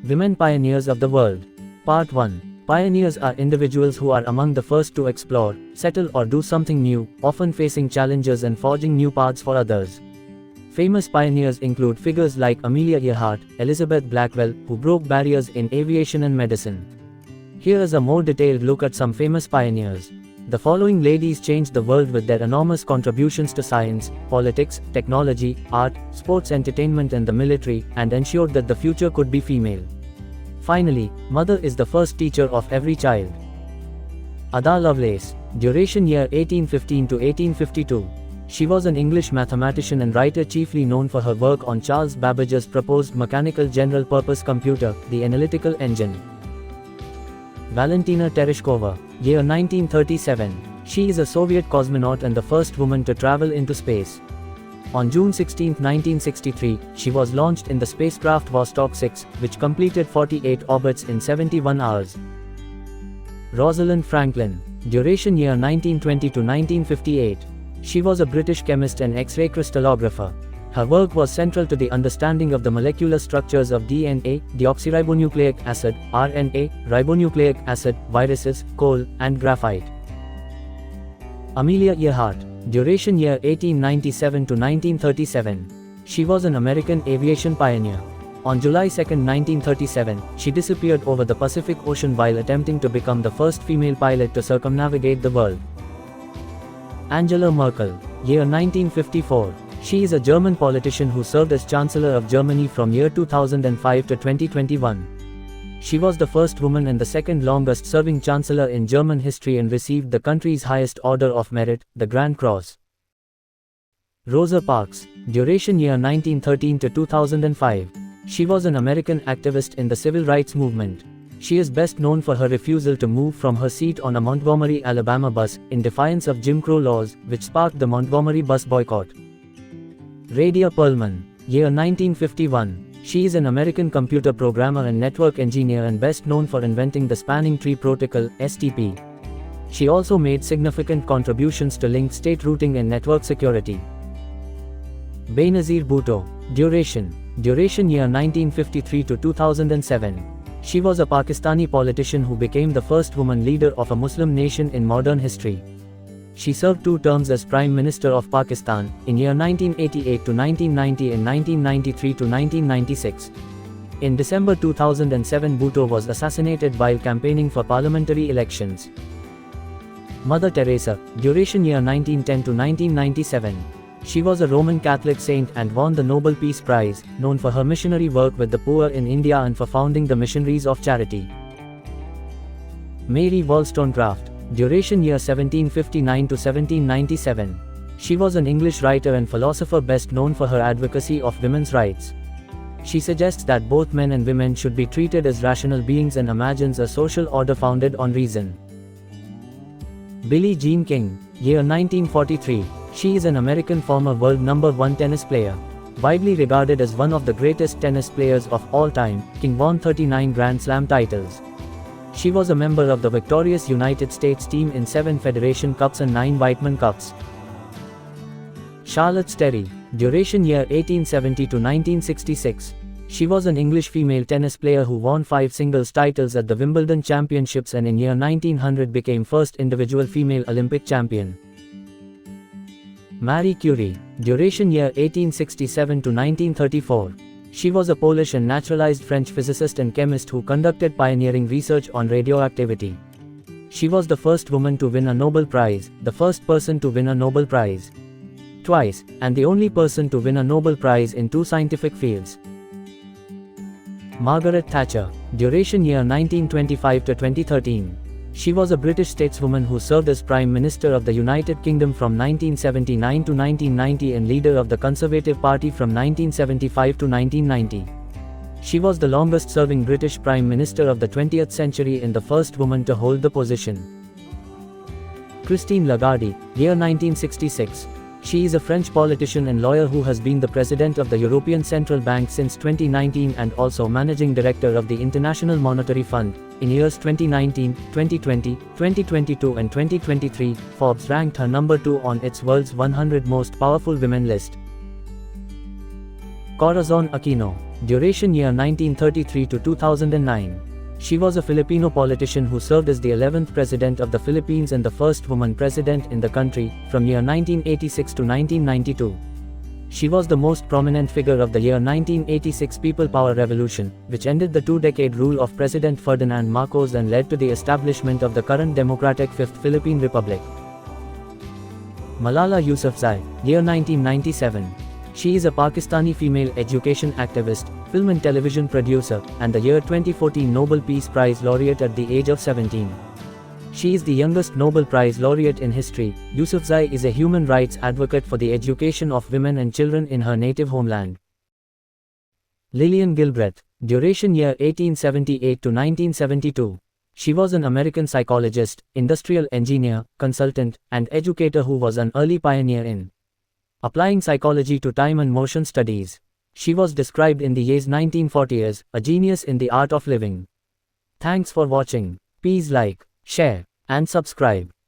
Women Pioneers of the World. Part 1. Pioneers are individuals who are among the first to explore, settle or do something new, often facing challenges and forging new paths for others. Famous pioneers include figures like Amelia Earhart, Elizabeth Blackwell, who broke barriers in aviation and medicine. Here is a more detailed look at some famous pioneers. The following ladies changed the world with their enormous contributions to science, politics, technology, art, sports, entertainment and the military, and ensured that the future could be female. Finally, mother is the first teacher of every child. Ada Lovelace. Duration year 1815 to 1852. She was an English mathematician and writer chiefly known for her work on Charles Babbage's proposed mechanical general-purpose computer, the analytical engine. Valentina Tereshkova. Year 1937. She is a Soviet cosmonaut and the first woman to travel into space. On June 16, 1963, she was launched in the spacecraft Vostok 6, which completed 48 orbits in 71 hours. Rosalind Franklin. Duration year 1920 to 1958. She was a British chemist and X-ray crystallographer. Her work was central to the understanding of the molecular structures of DNA, deoxyribonucleic acid, RNA, ribonucleic acid, viruses, coal, and graphite. Amelia Earhart. Duration year 1897 to 1937. She was an American aviation pioneer. On July 2, 1937, she disappeared over the Pacific Ocean while attempting to become the first female pilot to circumnavigate the world. Angela Merkel. Year 1954. She is a German politician who served as Chancellor of Germany from year 2005 to 2021. She was the first woman and the second longest serving Chancellor in German history and received the country's highest order of merit, the Grand Cross. Rosa Parks. Duration year 1913 to 2005. She was an American activist in the civil rights movement. She is best known for her refusal to move from her seat on a Montgomery, Alabama bus, in defiance of Jim Crow laws, which sparked the Montgomery bus boycott. Radia Perlman. Year 1951. She is an American computer programmer and network engineer and best known for inventing the Spanning Tree Protocol, STP. She also made significant contributions to linked state routing and network security. Benazir Bhutto. Duration year 1953 to 2007. She was a Pakistani politician who became the first woman leader of a Muslim nation in modern history. She served 2 terms as Prime Minister of Pakistan, in year 1988 to 1990 and 1993 to 1996. In December 2007, Bhutto was assassinated while campaigning for parliamentary elections. Mother Teresa. Duration year 1910 to 1997. She was a Roman Catholic saint and won the Nobel Peace Prize, known for her missionary work with the poor in India and for founding the Missionaries of Charity. Mary Wollstonecraft. Duration year 1759 to 1797. She was an English writer and philosopher best known for her advocacy of women's rights. She suggests that both men and women should be treated as rational beings and imagines a social order founded on reason. Billie Jean King. Year 1943. She is an American former world number 1 tennis player. Widely regarded as one of the greatest tennis players of all time, King won 39 Grand Slam titles. She was a member of the victorious United States team in 7 Federation Cups and 9 Whiteman Cups. Charlotte Sterry. Duration year 1870 to 1966. She was an English female tennis player who won 5 singles titles at the Wimbledon Championships and in year 1900 became first individual female Olympic champion. Marie Curie. Duration year 1867 to 1934. She was a Polish and naturalized French physicist and chemist who conducted pioneering research on radioactivity. She was the first woman to win a Nobel Prize, the first person to win a Nobel Prize twice, and the only person to win a Nobel Prize in 2 scientific fields. Margaret Thatcher. Duration year 1925 to 2013. She was a British stateswoman who served as Prime Minister of the United Kingdom from 1979 to 1990 and leader of the Conservative Party from 1975 to 1990. She was the longest-serving British Prime Minister of the 20th century and the first woman to hold the position. Christine Lagarde. Year 1966. She is a French politician and lawyer who has been the president of the European Central Bank since 2019 and also managing director of the International Monetary Fund. In years 2019, 2020, 2022 and 2023, Forbes ranked her number 2 on its world's 100 most powerful women list. Corazon Aquino. Duration year 1933 to 2009. She was a Filipino politician who served as the 11th President of the Philippines and the first woman president in the country, from year 1986 to 1992. She was the most prominent figure of the year 1986 People Power Revolution, which ended the two-decade rule of President Ferdinand Marcos and led to the establishment of the current democratic Fifth Philippine Republic. Malala Yousafzai, year 1997. She is a Pakistani female education activist, film and television producer, and the year 2014 Nobel Peace Prize laureate at the age of 17. She is the youngest Nobel Prize laureate in history. Yousafzai is a human rights advocate for the education of women and children in her native homeland. Lillian Gilbreth, duration year 1878 to 1972. She was an American psychologist, industrial engineer, consultant, and educator who was an early pioneer in applying psychology to time and motion studies. She was described in the year 1940 as a genius in the art of living. Thanks for watching. Please like, share, and subscribe.